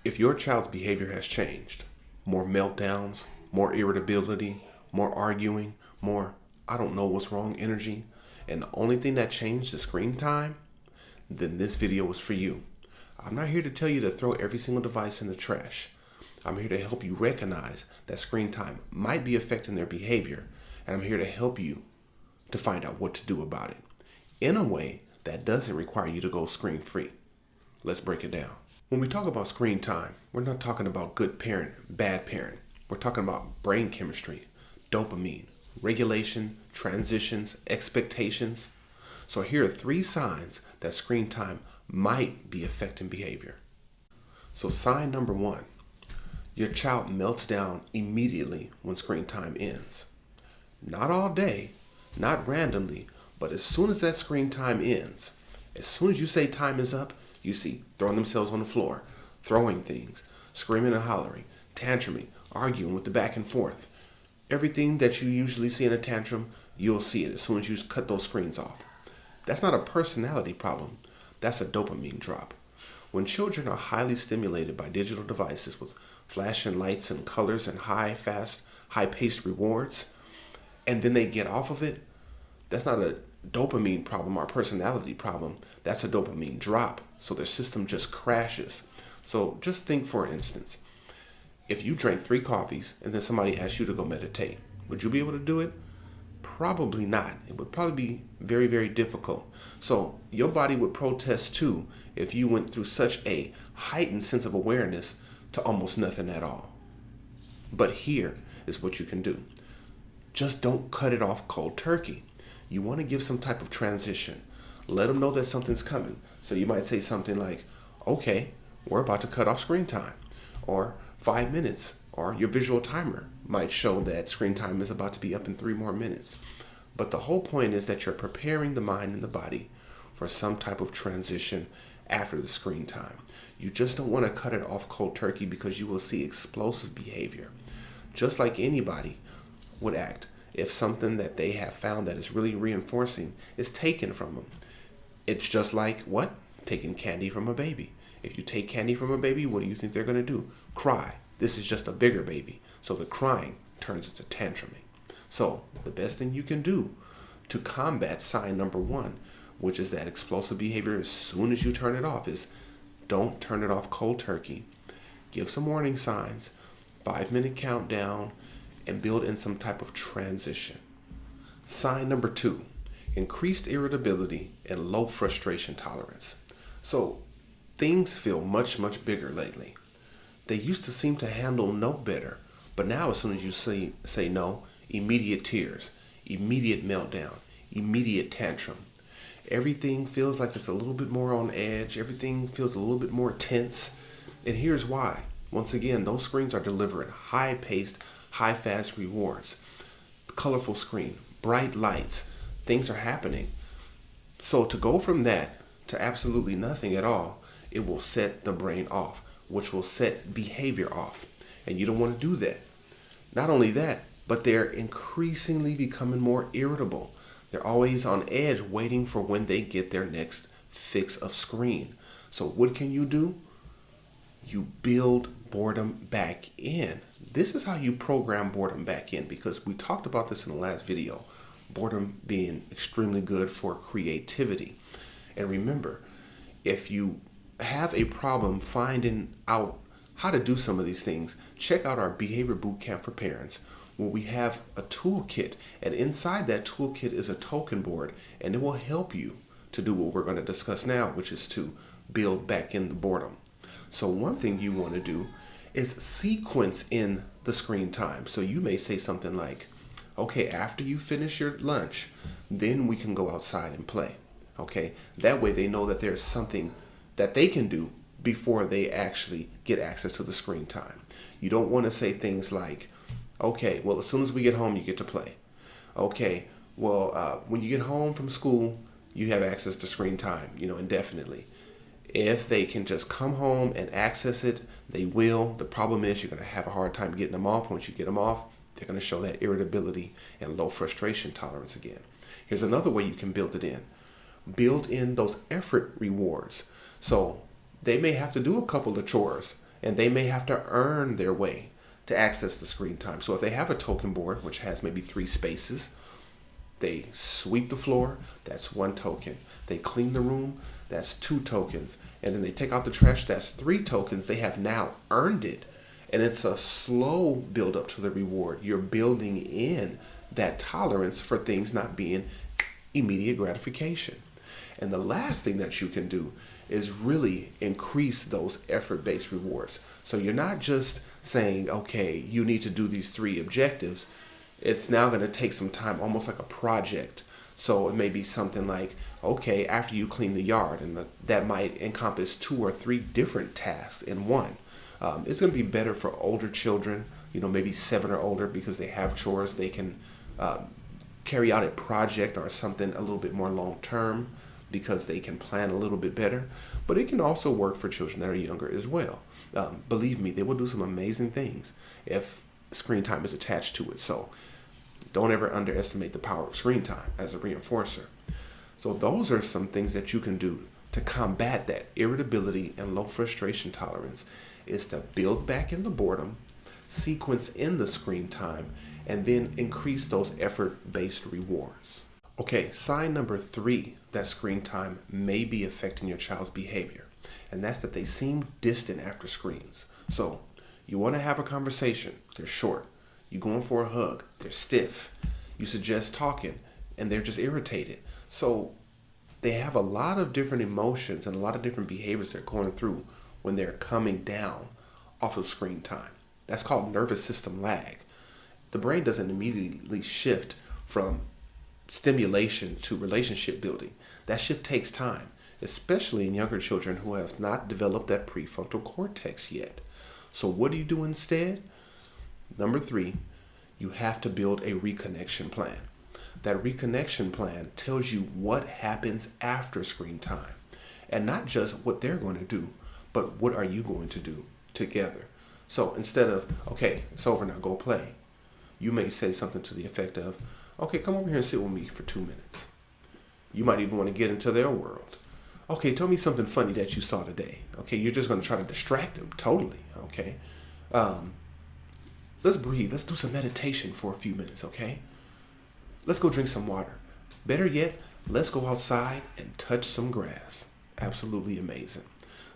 If your child's behavior has changed, more meltdowns, more irritability, more arguing, more I don't know what's wrong energy, and the only thing that changed is screen time, then this video is for you. I'm not here to tell you to throw every single device in the trash. I'm here to help you recognize that screen time might be affecting their behavior, and I'm here to help you to find out what to do about it in a way that doesn't require you to go screen free. Let's break it down. When we talk about screen time, we're not talking about good parent, bad parent. We're talking about brain chemistry, dopamine, regulation, transitions, expectations. So here are 3 signs that screen time might be affecting behavior. So sign number 1, your child melts down immediately when screen time ends. Not all day, not randomly, but as soon as that screen time ends, as soon as you say time is up, you see throwing themselves on the floor, throwing things, screaming and hollering, tantruming, arguing with the back and forth. Everything that you usually see in a tantrum, you'll see it as soon as you cut those screens off. That's not a personality problem. That's a dopamine drop. When children are highly stimulated by digital devices with flashing lights and colors and high-paced rewards, and then they get off of it, that's not a dopamine problem or personality problem. That's a dopamine drop. So their system just crashes. So just think, for instance, if you drank 3 coffees and then somebody asked you to go meditate, would you be able to do it? Probably not. It would probably be very, very difficult. So your body would protest too if you went through such a heightened sense of awareness to almost nothing at all. But here is what you can do. Just don't cut it off cold turkey. You want to give some type of transition. Let them know that something's coming. So you might say something like, okay, we're about to cut off screen time, or 5 minutes, or your visual timer might show that screen time is about to be up in 3 more minutes. But the whole point is that you're preparing the mind and the body for some type of transition after the screen time. You just don't want to cut it off cold turkey because you will see explosive behavior. Just like anybody would act if something that they have found that is really reinforcing is taken from them. It's just like what? Taking candy from a baby. If you take candy from a baby, what do you think they're going to do? Cry. This is just a bigger baby. So the crying turns into tantruming. So the best thing you can do to combat sign number 1, which is that explosive behavior as soon as you turn it off, is don't turn it off cold turkey. Give some warning signs, 5-minute countdown, and build in some type of transition. Sign number 2, increased irritability and low frustration tolerance. So things feel much, much bigger lately. They used to seem to handle no better, but now as soon as you say no, immediate tears, immediate meltdown, immediate tantrum. Everything feels like it's a little bit more on edge. Everything feels a little bit more tense. And here's why. Once again, those screens are delivering high-paced, high-fast rewards. Colorful screen, bright lights, things are happening. So to go from that to absolutely nothing at all, it will set the brain off, which will set behavior off. And you don't want to do that. Not only that, but they're increasingly becoming more irritable. They're always on edge waiting for when they get their next fix of screen. So what can you do? You build boredom back in. This is how you program boredom back in, because we talked about this in the last video. Boredom being extremely good for creativity. And remember, if you have a problem finding out how to do some of these things, check out our Behavior Bootcamp for Parents, where we have a toolkit. And inside that toolkit is a token board, and it will help you to do what we're going to discuss now, which is to build back in the boredom. So one thing you want to do is sequence in the screen time. So you may say something like, okay, after you finish your lunch, then we can go outside and play. Okay, that way they know that there's something that they can do before they actually get access to the screen time. You don't want to say things like, okay, well, as soon as we get home, you get to play. Okay, well, when you get home from school, you have access to screen time, indefinitely. If they can just come home and access it, they will. The problem is you're going to have a hard time getting them off. Once you get them off, they're going to show that irritability and low frustration tolerance again. Here's another way you can build it in. Build in those effort rewards. So they may have to do a couple of chores and they may have to earn their way to access the screen time. So if they have a token board, which has maybe 3 spaces, they sweep the floor, that's 1 token. They clean the room, that's 2 tokens. And then they take out the trash, that's 3 tokens. They have now earned it. And it's a slow build up to the reward. You're building in that tolerance for things not being immediate gratification. And the last thing that you can do is really increase those effort-based rewards. So you're not just saying, okay, you need to do these 3 objectives. It's now going to take some time, almost like a project. So it may be something like, okay, after you clean the yard, and that might encompass 2 or 3 different tasks in one. It's going to be better for older children, maybe 7 or older, because they have chores. They can carry out a project or something a little bit more long term because they can plan a little bit better. But it can also work for children that are younger as well. Believe me, they will do some amazing things if screen time is attached to it. So don't ever underestimate the power of screen time as a reinforcer. So those are some things that you can do to combat that irritability and low frustration tolerance, is to build back in the boredom, sequence in the screen time, and then increase those effort-based rewards. Okay, sign number 3 that screen time may be affecting your child's behavior, and that's that they seem distant after screens. So you want to have a conversation, they're short. You going for a hug, they're stiff. You suggest talking, and they're just irritated. So they have a lot of different emotions and a lot of different behaviors they're going through when they're coming down off of screen time. That's called nervous system lag. The brain doesn't immediately shift from stimulation to relationship building. That shift takes time, especially in younger children who have not developed that prefrontal cortex yet. So what do you do instead? Number 3, you have to build a reconnection plan. That reconnection plan tells you what happens after screen time, and not just what they're going to do, but what are you going to do together. So instead of, okay, it's over now, go play, you may say something to the effect of, okay, come over here and sit with me for 2 minutes. You might even want to get into their world. Okay, tell me something funny that you saw today. Okay, you're just going to try to distract them totally. Okay, let's breathe. Let's do some meditation for a few minutes. Okay, let's go drink some water. Better yet, let's go outside and touch some grass. Absolutely amazing.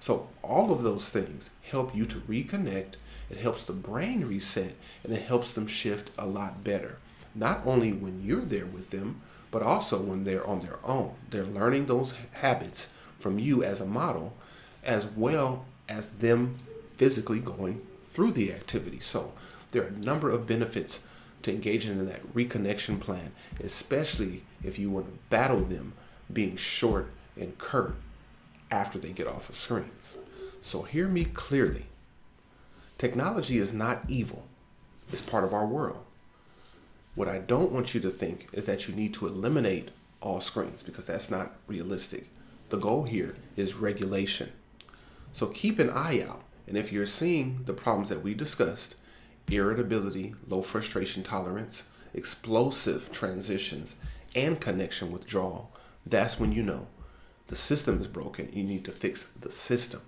So all of those things help you to reconnect. It helps the brain reset, and it helps them shift a lot better. Not only when you're there with them, but also when they're on their own. They're learning those habits from you as a model, as well as them physically going through the activity. So there are a number of benefits to engaging in that reconnection plan, especially if you want to battle them being short and curt after they get off of screens. So hear me clearly. Technology is not evil. It's part of our world. What I don't want you to think is that you need to eliminate all screens, because that's not realistic. The goal here is regulation. So keep an eye out. And if you're seeing the problems that we discussed, irritability, low frustration tolerance, explosive transitions, and connection withdrawal, that's when you know the system is broken. You need to fix the system.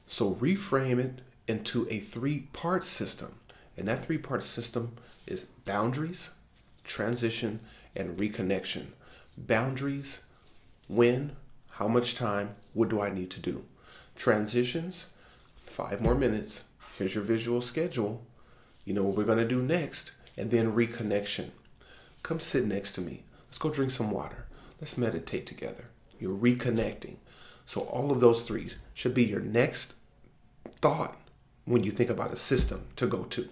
So reframe it into a 3-part system. And that 3-part system is boundaries, transition, and reconnection. Boundaries: when, how much time, what do I need to do? Transitions: 5 more minutes, here's your visual schedule, you know what we're going to do next. And then reconnection: come sit next to me, let's go drink some water, let's meditate together. You're reconnecting. So all of those 3 should be your next thought when you think about a system to go to.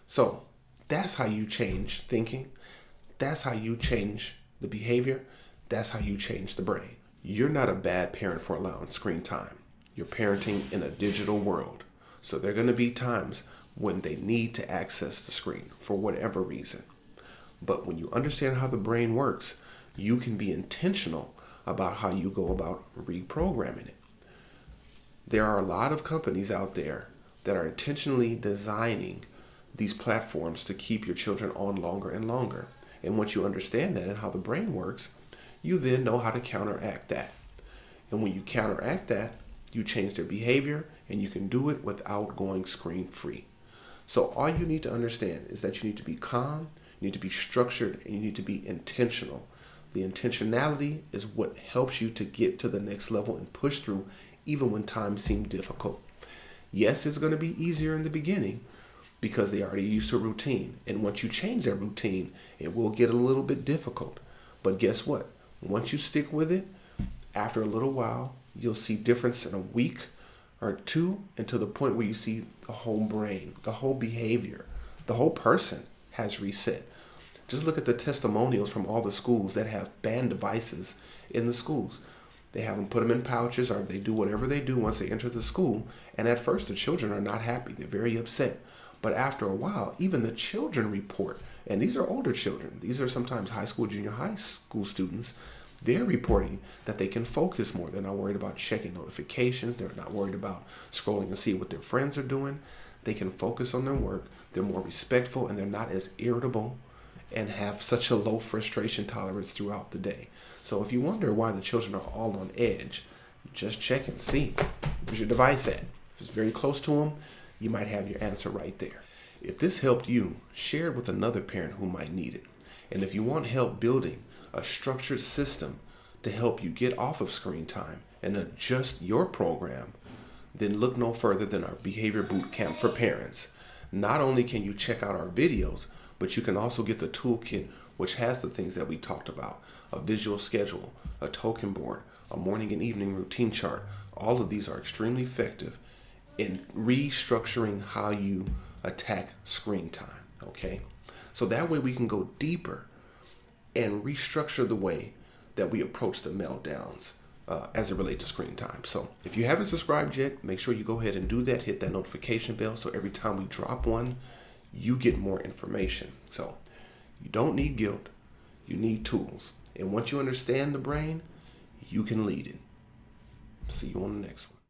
So that's how you change thinking. That's how you change the behavior. That's how you change the brain. You're not a bad parent for allowing screen time. You're parenting in a digital world. So there are going to be times when they need to access the screen for whatever reason. But when you understand how the brain works, you can be intentional about how you go about reprogramming it. There are a lot of companies out there that are intentionally designing these platforms to keep your children on longer and longer. And once you understand that and how the brain works, you then know how to counteract that. And when you counteract that, you change their behavior and you can do it without going screen free. So all you need to understand is that you need to be calm, you need to be structured, and you need to be intentional. The intentionality is what helps you to get to the next level and push through even when times seem difficult. Yes, it's going to be easier in the beginning because they already used to a routine. And once you change that routine, it will get a little bit difficult. But guess what? Once you stick with it, after a little while, you'll see difference in a week or two, and to the point where you see the whole brain, the whole behavior, the whole person has reset. Just look at the testimonials from all the schools that have banned devices in the schools. They have them put them in pouches, or they do whatever they do once they enter the school. And at first, the children are not happy. They're very upset. But after a while, even the children report, and these are older children. These are sometimes high school, junior high school students. They're reporting that they can focus more. They're not worried about checking notifications. They're not worried about scrolling and see what their friends are doing. They can focus on their work. They're more respectful, and they're not as irritable and have such a low frustration tolerance throughout the day. So if you wonder why the children are all on edge, just check and see. Where's your device at? If it's very close to them, you might have your answer right there. If this helped you, share it with another parent who might need it. And if you want help building a structured system to help you get off of screen time and adjust your program, then look no further than our Behavior Bootcamp for parents. Not only can you check out our videos, but you can also get the toolkit, which has the things that we talked about: a visual schedule, a token board, a morning and evening routine chart. All of these are extremely effective in restructuring how you attack screen time, okay? So that way we can go deeper and restructure the way that we approach the meltdowns as it relates to screen time. So if you haven't subscribed yet, make sure you go ahead and do that. Hit that notification bell so every time we drop one, you get more information. So you don't need guilt, you need tools. And once you understand the brain, you can lead it. See you on the next one.